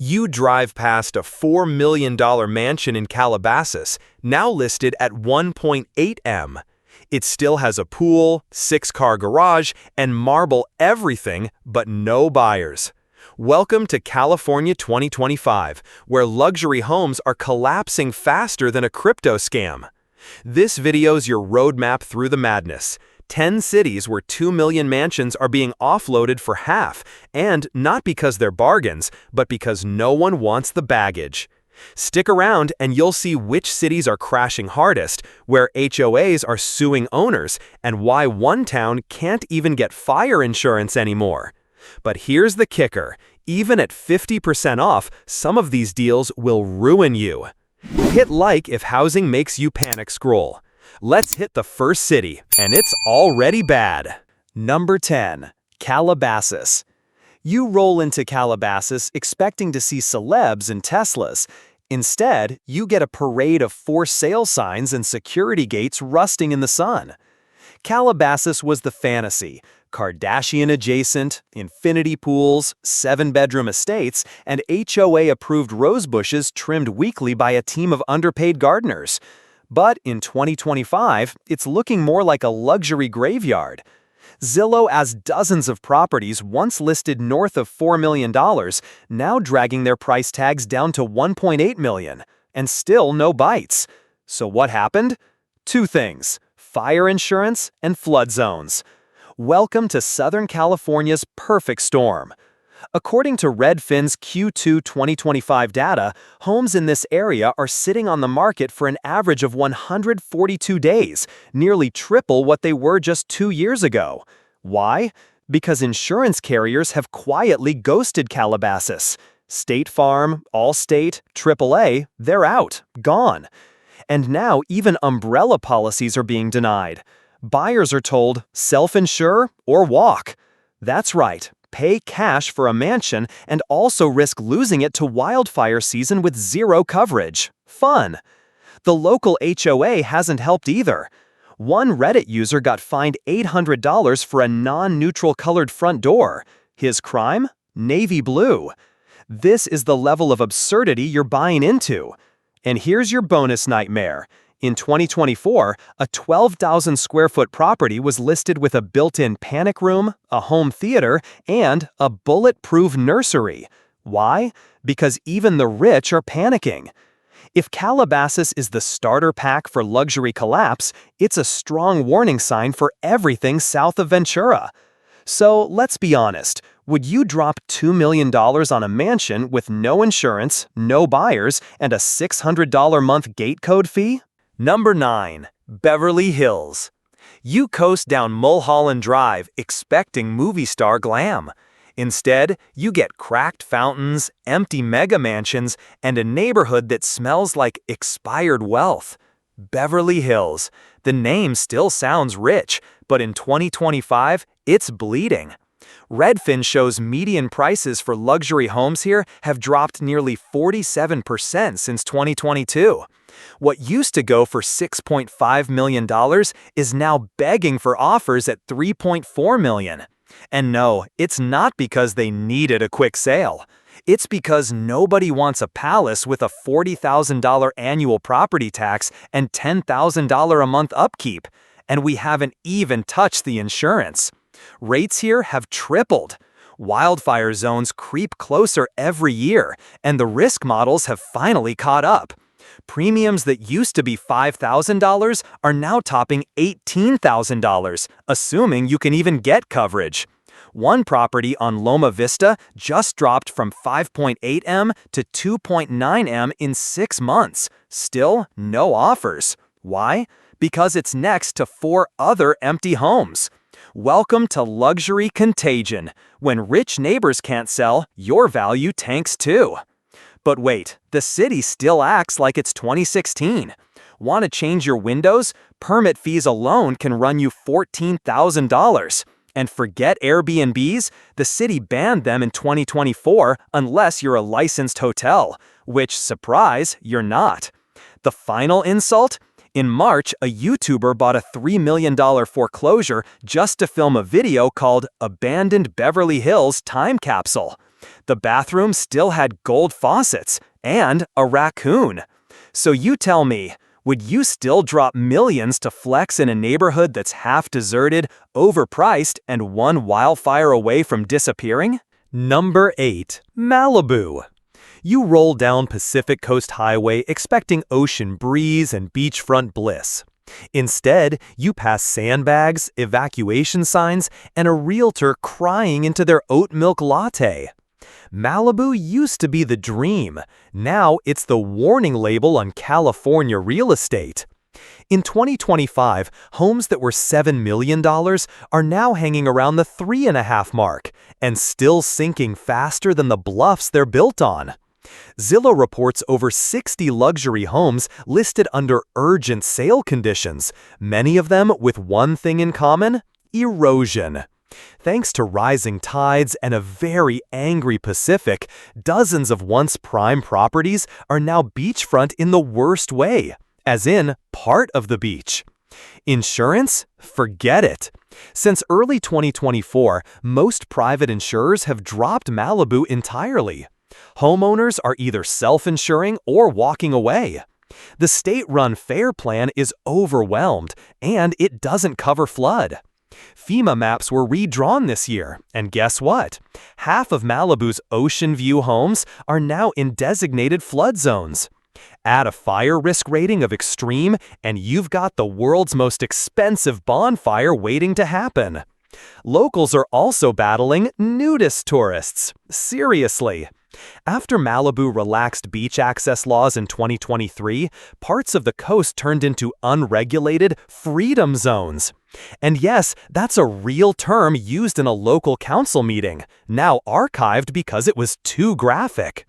You drive past a $4 million mansion in Calabasas, now listed at 1.8 M. It still has a pool, 6-car garage, and marble everything, but no buyers. Welcome to California 2025, where luxury homes are collapsing faster than a crypto scam. This video's your roadmap through the madness. 10 cities where 2 million mansions are being offloaded for half, and not because they're bargains, but because no one wants the baggage. Stick around and you'll see which cities are crashing hardest, where HOAs are suing owners, and why one town can't even get fire insurance anymore. But here's the kicker. Even at 50% off, some of these deals will ruin you. Hit like if housing makes you panic scroll. Let's hit the first city, and it's already bad. Number 10. Calabasas. You roll into Calabasas expecting to see celebs and Teslas. Instead, you get a parade of for sale signs and security gates rusting in the sun. Calabasas was the fantasy. Kardashian-adjacent, infinity pools, 7-bedroom estates, and HOA-approved rose bushes trimmed weekly by a team of underpaid gardeners. But in 2025, it's looking more like a luxury graveyard. Zillow has dozens of properties once listed north of $4 million, now dragging their price tags down to $1.8 million, and still no bites. So what happened? Two things: fire insurance and flood zones. Welcome to Southern California's perfect storm. According to Redfin's Q2 2025 data, homes in this area are sitting on the market for an average of 142 days, nearly triple what they were just 2 years ago. Why? Because insurance carriers have quietly ghosted Calabasas. State Farm, Allstate, AAA, they're out, gone. And now even umbrella policies are being denied. Buyers are told, self-insure or walk. That's right. Pay cash for a mansion and also risk losing it to wildfire season with zero coverage. Fun. The local HOA hasn't helped either. One Reddit user got fined $800 for a non-neutral colored front door. His crime? Navy blue. This is the level of absurdity you're buying into. And here's your bonus nightmare. In 2024, a 12,000 square foot property was listed with a built-in panic room, a home theater, and a bulletproof nursery. Why? Because even the rich are panicking. If Calabasas is the starter pack for luxury collapse, it's a strong warning sign for everything south of Ventura. So let's be honest. Would you drop $2 million on a mansion with no insurance, no buyers, and a $600 month gate code fee? Number 9. Beverly Hills. You coast down Mulholland Drive expecting movie star glam. Instead, you get cracked fountains, empty mega mansions, and a neighborhood that smells like expired wealth. Beverly Hills. The name still sounds rich, but in 2025, it's bleeding. Redfin shows median prices for luxury homes here have dropped nearly 47% since 2022. What used to go for $6.5 million is now begging for offers at $3.4 million. And no, it's not because they needed a quick sale. It's because nobody wants a palace with a $40,000 annual property tax and $10,000 a month upkeep. And we haven't even touched the insurance. Rates here have tripled. Wildfire zones creep closer every year, and the risk models have finally caught up. Premiums that used to be $5,000 are now topping $18,000, assuming you can even get coverage. One property on Loma Vista just dropped from 5.8 M to 2.9 M in 6 months. Still, no offers. Why? Because it's next to 4 other empty homes. Welcome to luxury contagion. When rich neighbors can't sell, your value tanks too. But wait, the city still acts like it's 2016. Want to change your windows? Permit fees alone can run you $14,000. And forget Airbnbs, the city banned them in 2024 unless you're a licensed hotel, which, surprise, you're not. The final insult? In March, a YouTuber bought a $3 million foreclosure just to film a video called Abandoned Beverly Hills Time Capsule. The bathroom still had gold faucets and a raccoon. So you tell me, would you still drop millions to flex in a neighborhood that's half deserted, overpriced, and one wildfire away from disappearing? Number 8. Malibu. You roll down Pacific Coast Highway expecting ocean breeze and beachfront bliss. Instead, you pass sandbags, evacuation signs, and a realtor crying into their oat milk latte. Malibu used to be the dream. Now it's the warning label on California real estate. In 2025, homes that were $7 million are now hanging around the 3.5 mark and still sinking faster than the bluffs they're built on. Zillow reports over 60 luxury homes listed under urgent sale conditions, many of them with one thing in common: erosion. Thanks to rising tides and a very angry Pacific, dozens of once prime properties are now beachfront in the worst way, as in part of the beach. Insurance? Forget it. Since early 2024, most private insurers have dropped Malibu entirely. Homeowners are either self-insuring or walking away. The state-run FAIR plan is overwhelmed, and it doesn't cover flood. FEMA maps were redrawn this year, and guess what? Half of Malibu's ocean view homes are now in designated flood zones. Add a fire risk rating of extreme, and you've got the world's most expensive bonfire waiting to happen. Locals are also battling nudist tourists. Seriously. After Malibu relaxed beach access laws in 2023, parts of the coast turned into unregulated freedom zones. And yes, that's a real term used in a local council meeting, now archived because it was too graphic.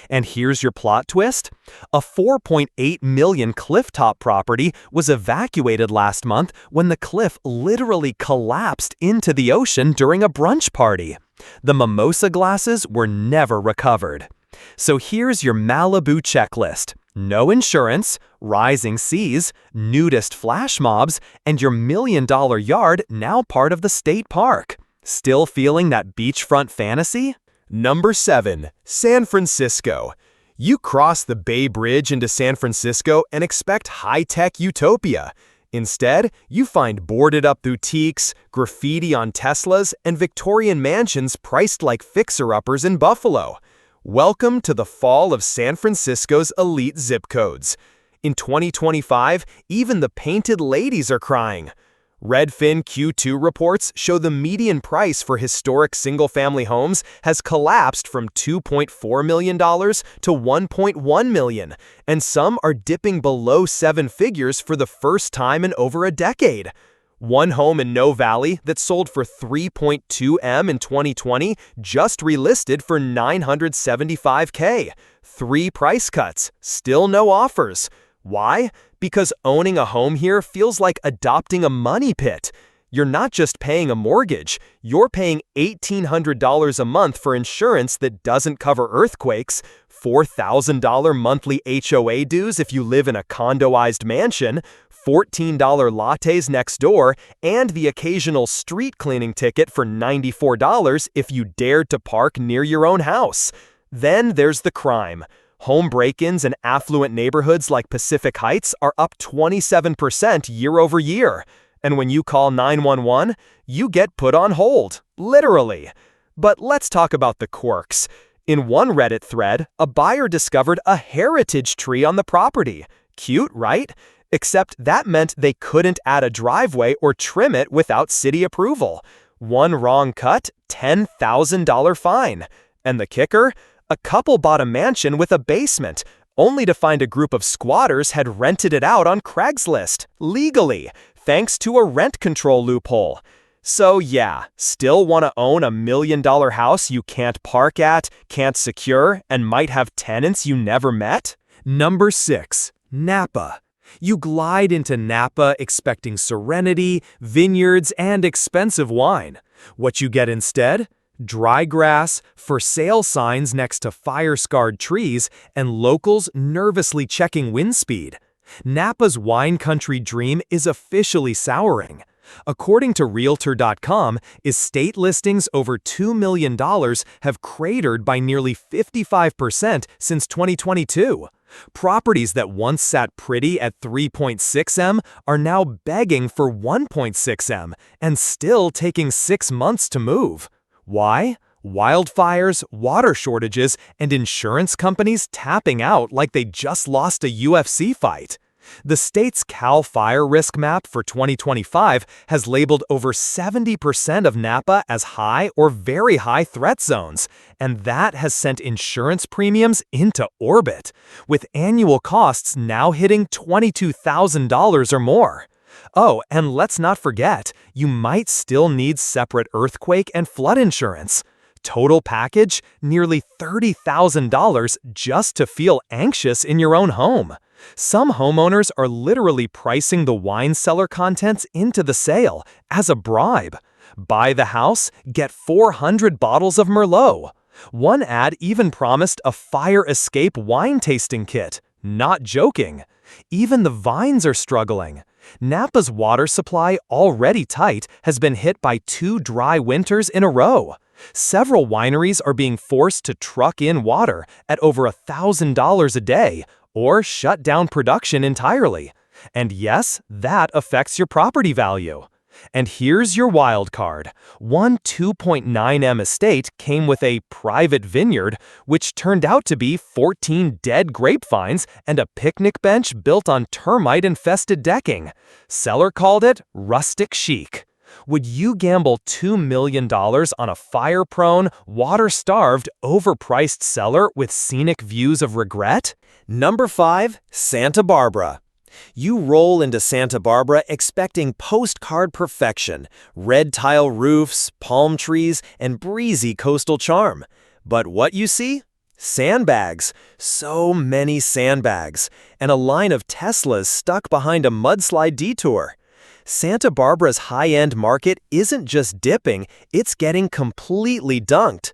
And here's your plot twist. A $4.8 million clifftop property was evacuated last month when the cliff literally collapsed into the ocean during a brunch party. The mimosa glasses were never recovered. So here's your Malibu checklist. No insurance, rising seas, nudist flash mobs, and your $1 million yard now part of the state park. Still feeling that beachfront fantasy? Number 7. San Francisco. You cross the Bay Bridge into San Francisco and expect high-tech utopia. Instead, you find boarded-up boutiques, graffiti on Teslas, and Victorian mansions priced like fixer-uppers in Buffalo. Welcome to the fall of San Francisco's elite zip codes. In 2025, even the painted ladies are crying. Redfin Q2 reports show the median price for historic single-family homes has collapsed from $2.4 million to $1.1 million, and some are dipping below 7 figures for the first time in over a decade. One home in No Valley that sold for $3.2 million in 2020 just relisted for $975K. 3 price cuts, still no offers. Why? Because owning a home here feels like adopting a money pit. You're not just paying a mortgage, you're paying $1,800 a month for insurance that doesn't cover earthquakes, $4,000 monthly HOA dues if you live in a condoized mansion, $14 lattes next door, and the occasional street cleaning ticket for $94 if you dared to park near your own house. Then there's the crime. Home break-ins in affluent neighborhoods like Pacific Heights are up 27% year over year. And when you call 911, you get put on hold, literally. But let's talk about the quirks. In one Reddit thread, a buyer discovered a heritage tree on the property. Cute, right? Except that meant they couldn't add a driveway or trim it without city approval. One wrong cut, $10,000 fine. And the kicker? A couple bought a mansion with a basement, only to find a group of squatters had rented it out on Craigslist, legally, thanks to a rent control loophole. So yeah, still want to own $1 million house you can't park at, can't secure, and might have tenants you never met? Number 6. Napa. You glide into Napa expecting serenity, vineyards, and expensive wine. What you get instead? Dry grass, for sale signs next to fire-scarred trees, and locals nervously checking wind speed. Napa's wine country dream is officially souring. According to Realtor.com, estate listings over $2 million have cratered by nearly 55% since 2022. Properties that once sat pretty at 3.6M are now begging for 1.6M and still taking 6 months to move. Why? Wildfires, water shortages, and insurance companies tapping out like they just lost a UFC fight. The state's Cal Fire Risk Map for 2025 has labeled over 70% of Napa as high or very high threat zones, and that has sent insurance premiums into orbit, with annual costs now hitting $22,000 or more. Oh, and let's not forget, you might still need separate earthquake and flood insurance. Total package, nearly $30,000 just to feel anxious in your own home. Some homeowners are literally pricing the wine cellar contents into the sale as a bribe. Buy the house, get 400 bottles of Merlot. One ad even promised a fire escape wine tasting kit. Not joking. Even the vines are struggling. Napa's water supply, already tight, has been hit by 2 dry winters in a row. Several wineries are being forced to truck in water at over $1,000 a day, or shut down production entirely. And yes, that affects your property value. And here's your wild card. One 2.9M estate came with a private vineyard, which turned out to be 14 dead grapevines and a picnic bench built on termite-infested decking. Seller called it rustic chic. Would you gamble $2 million on a fire-prone, water-starved, overpriced cellar with scenic views of regret? Number 5. Santa Barbara. You roll into Santa Barbara expecting postcard perfection, red tile roofs, palm trees, and breezy coastal charm. But what you see? Sandbags. So many sandbags. And a line of Teslas stuck behind a mudslide detour. Santa Barbara's high-end market isn't just dipping, it's getting completely dunked.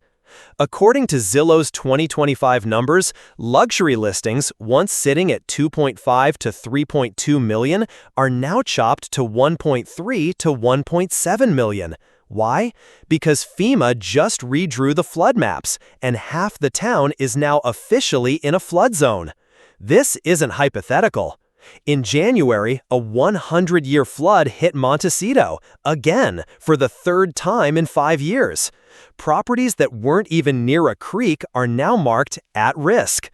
According to Zillow's 2025 numbers, luxury listings, once sitting at 2.5 to 3.2 million, are now chopped to 1.3 to 1.7 million. Why? Because FEMA just redrew the flood maps, and half the town is now officially in a flood zone. This isn't hypothetical. In January, a 100-year flood hit Montecito, again, for the 3rd time in 5 years. Properties that weren't even near a creek are now marked at risk.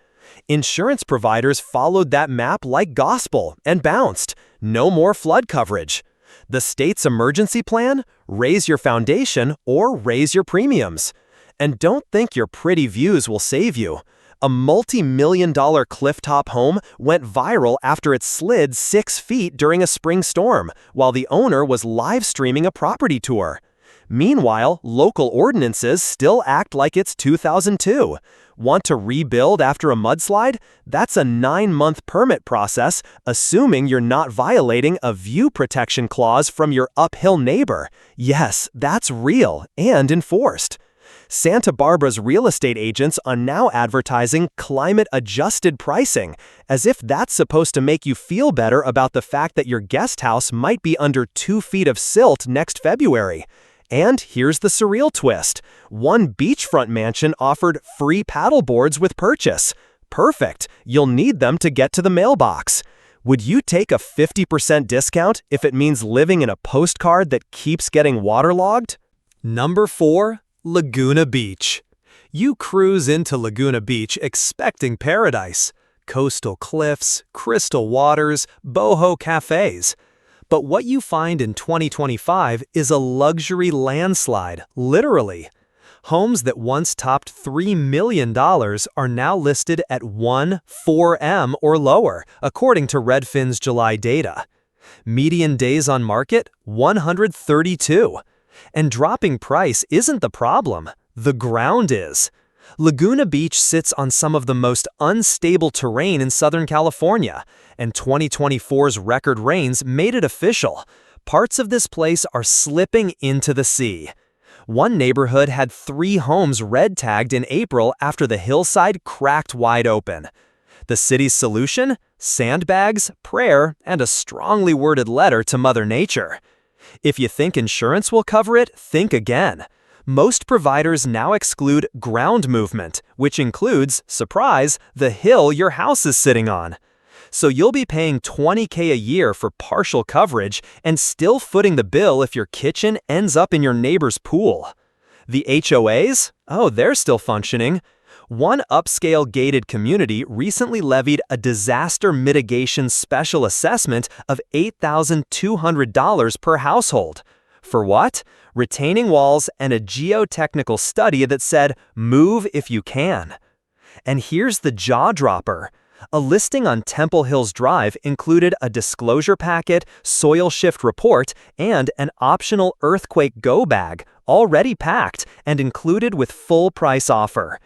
Insurance providers followed that map like gospel and bounced. No more flood coverage. The state's emergency plan? Raise your foundation or raise your premiums. And don't think your pretty views will save you. A multi-million-dollar clifftop home went viral after it slid 6 feet during a spring storm, while the owner was live-streaming a property tour. Meanwhile, local ordinances still act like it's 2002. Want to rebuild after a mudslide? That's a 9-month permit process, assuming you're not violating a view protection clause from your uphill neighbor. Yes, that's real and enforced. Santa Barbara's real estate agents are now advertising climate-adjusted pricing, as if that's supposed to make you feel better about the fact that your guest house might be under 2 feet of silt next February. And here's the surreal twist. One beachfront mansion offered free paddleboards with purchase. Perfect. You'll need them to get to the mailbox. Would you take a 50% discount if it means living in a postcard that keeps getting waterlogged? Number 4. Laguna Beach. You cruise into Laguna Beach expecting paradise. Coastal cliffs, crystal waters, boho cafes. But what you find in 2025 is a luxury landslide, literally. Homes that once topped $3 million are now listed at 4M or lower, according to Redfin's July data. Median days on market, 132. And dropping price isn't the problem, the ground is. Laguna Beach sits on some of the most unstable terrain in Southern California, and 2024's record rains made it official. Parts of this place are slipping into the sea. One neighborhood had 3 homes red-tagged in April after the hillside cracked wide open. The city's solution? Sandbags, prayer, and a strongly worded letter to Mother Nature. If you think insurance will cover it, think again. Most providers now exclude ground movement, which includes, surprise, the hill your house is sitting on. So you'll be paying $20K a year for partial coverage and still footing the bill if your kitchen ends up in your neighbor's pool. The HOAs? Oh, they're still functioning. One upscale gated community recently levied a disaster mitigation special assessment of $8,200 per household. For what? Retaining walls and a geotechnical study that said, move if you can. And here's the jaw-dropper. A listing on Temple Hills Drive included a disclosure packet, soil shift report, and an optional earthquake go bag, already packed and included with full price offer.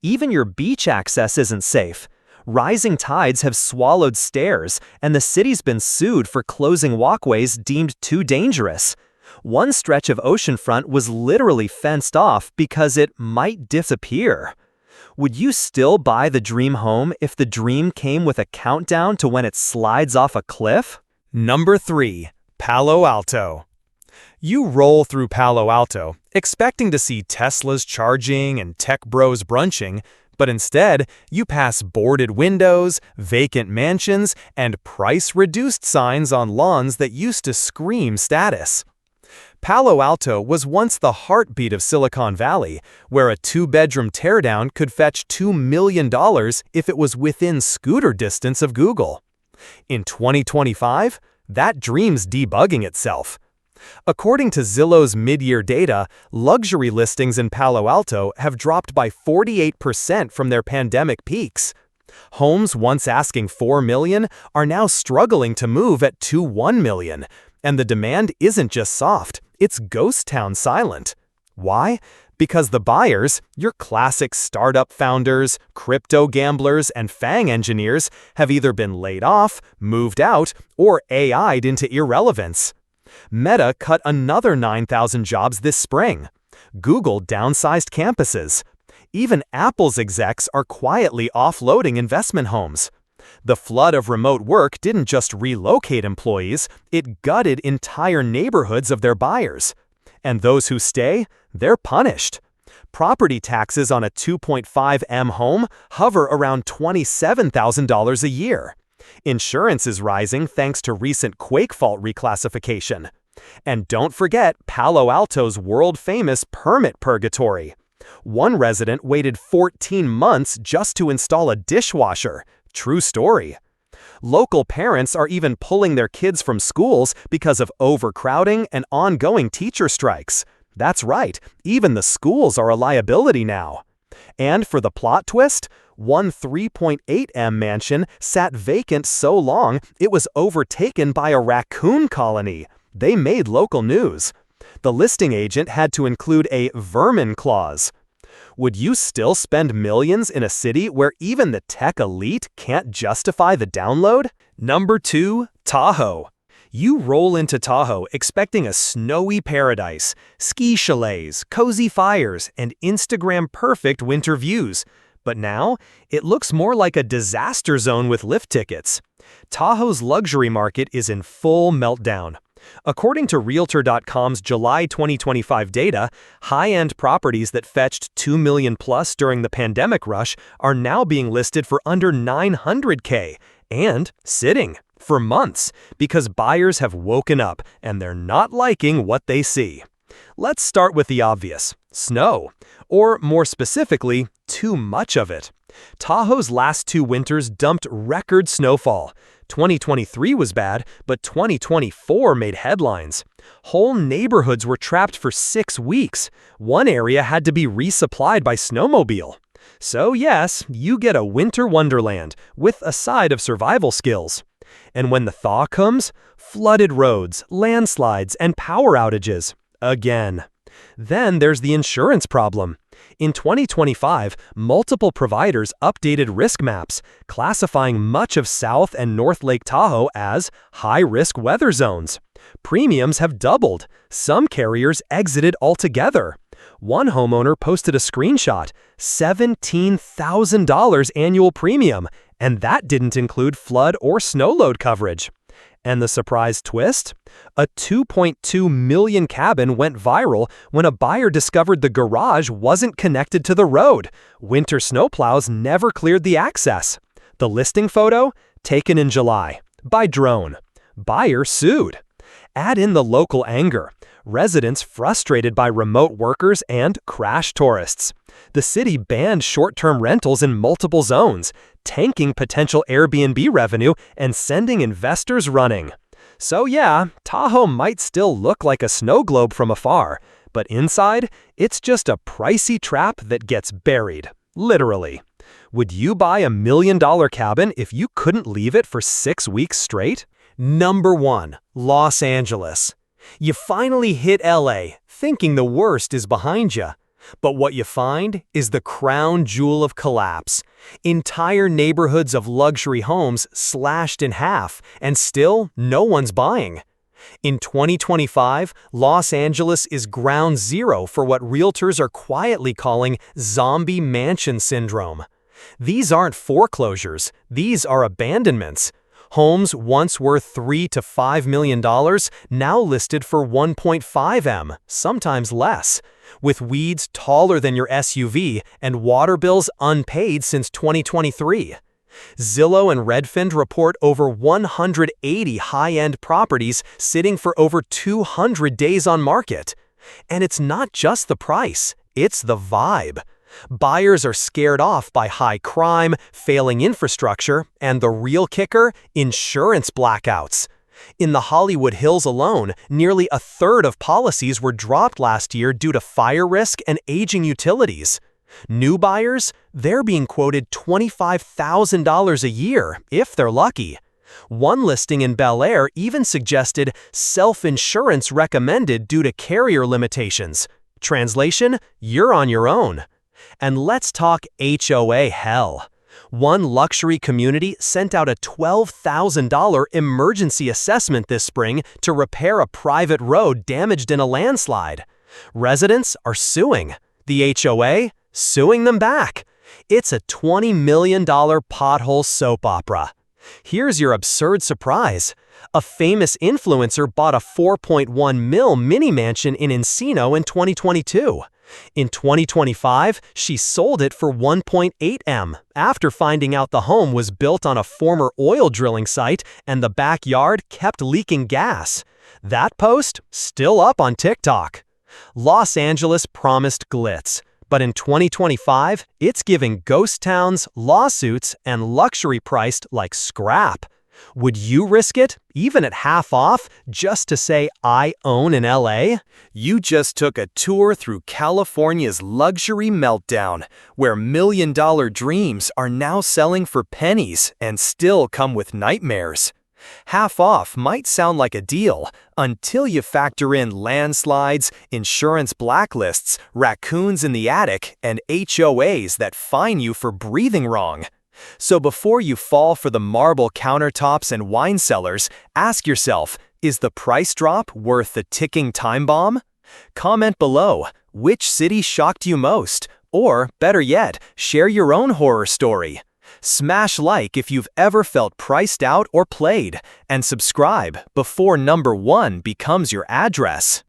Even your beach access isn't safe. Rising tides have swallowed stairs, and the city's been sued for closing walkways deemed too dangerous. One stretch of oceanfront was literally fenced off because it might disappear. Would you still buy the dream home if the dream came with a countdown to when it slides off a cliff? Number 3. Palo Alto. You roll through Palo Alto, expecting to see Teslas charging and tech bros brunching, but instead, you pass boarded windows, vacant mansions, and price-reduced signs on lawns that used to scream status. Palo Alto was once the heartbeat of Silicon Valley, where a 2-bedroom teardown could fetch $2 million if it was within scooter distance of Google. In 2025, that dream's debugging itself. According to Zillow's mid-year data, luxury listings in Palo Alto have dropped by 48% from their pandemic peaks. Homes once asking $4 million are now struggling to move at $1 million, and the demand isn't just soft, it's ghost town silent. Why? Because the buyers, your classic startup founders, crypto gamblers, and FANG engineers, have either been laid off, moved out, or AI'd into irrelevance. Meta cut another 9,000 jobs this spring. Google downsized campuses. Even Apple's execs are quietly offloading investment homes. The flood of remote work didn't just relocate employees, it gutted entire neighborhoods of their buyers. And those who stay, they're punished. Property taxes on a 2.5M home hover around $27,000 a year. Insurance is rising thanks to recent quake fault reclassification. And don't forget Palo Alto's world-famous permit purgatory. One resident waited 14 months just to install a dishwasher. True story. Local parents are even pulling their kids from schools because of overcrowding and ongoing teacher strikes. That's right, even the schools are a liability now. And for the plot twist, one 3.8M mansion sat vacant so long it was overtaken by a raccoon colony. They made local news. The listing agent had to include a vermin clause. Would you still spend millions in a city where even the tech elite can't justify the download? Number 2. Tahoe. You roll into Tahoe expecting a snowy paradise, ski chalets, cozy fires, and Instagram-perfect winter views. But now, it looks more like a disaster zone with lift tickets. Tahoe's luxury market is in full meltdown. According to Realtor.com's July 2025 data, high-end properties that fetched $2 million plus during the pandemic rush are now being listed for under $900K and sitting for months because buyers have woken up and they're not liking what they see. Let's start with the obvious: snow, or more specifically, too much of it. Tahoe's last 2 winters dumped record snowfall. 2023 was bad, but 2024 made headlines. Whole neighborhoods were trapped for 6 weeks. One area had to be resupplied by snowmobile. So yes, you get a winter wonderland with a side of survival skills. And when the thaw comes, flooded roads, landslides, and power outages. Again. Then there's the insurance problem. In 2025, multiple providers updated risk maps, classifying much of South and North Lake Tahoe as high-risk weather zones. Premiums have doubled. Some carriers exited altogether. One homeowner posted a screenshot: $17,000 annual premium, and that didn't include flood or snow load coverage. And the surprise twist? A $2.2 million cabin went viral when a buyer discovered the garage wasn't connected to the road. Winter snowplows never cleared the access. The listing photo? Taken in July. By drone. Buyer sued. Add in the local anger. Residents frustrated by remote workers and crash tourists. The city banned short-term rentals in multiple zones, tanking potential Airbnb revenue and sending investors running. So yeah, Tahoe might still look like a snow globe from afar, but inside, it's just a pricey trap that gets buried. Literally. Would you buy $1 million cabin if you couldn't leave it for 6 weeks straight? Number 1. Los Angeles. You finally hit LA, thinking the worst is behind you. But what you find is the crown jewel of collapse. Entire neighborhoods of luxury homes slashed in half, and still no one's buying. In 2025, Los Angeles is ground zero for what realtors are quietly calling zombie mansion syndrome. These aren't foreclosures, these are abandonments. Homes once worth $3 to $5 million, now listed for 1.5 M, sometimes less, with weeds taller than your SUV and water bills unpaid since 2023. Zillow and Redfin report over 180 high-end properties sitting for over 200 days on market. And it's not just the price, it's the vibe. Buyers are scared off by high crime, failing infrastructure, and the real kicker, insurance blackouts. In the Hollywood Hills alone, nearly a third of policies were dropped last year due to fire risk and aging utilities. New buyers, they're being quoted $25,000 a year, if they're lucky. One listing in Bel Air even suggested self-insurance recommended due to carrier limitations. Translation, you're on your own. And let's talk HOA hell. One luxury community sent out a $12,000 emergency assessment this spring to repair a private road damaged in a landslide. Residents are suing. The HOA suing them back. It's a $20 million pothole soap opera. Here's your absurd surprise. A famous influencer bought a $4.1 million mini mansion in Encino in 2022. In 2025, she sold it for $1.8 M after finding out the home was built on a former oil drilling site and the backyard kept leaking gas. That post still up on TikTok. Los Angeles promised glitz, but in 2025, it's giving ghost towns, lawsuits, and luxury priced like scrap. Would you risk it, even at half off, just to say I own in LA? You just took a tour through California's luxury meltdown, where million-dollar dreams are now selling for pennies and still come with nightmares. Half off might sound like a deal until you factor in landslides, insurance blacklists, raccoons in the attic, and HOAs that fine you for breathing wrong. So before you fall for the marble countertops and wine cellars, ask yourself, is the price drop worth the ticking time bomb? Comment below, which city shocked you most? Or, better yet, share your own horror story. Smash like if you've ever felt priced out or played, and subscribe before number 1 becomes your address.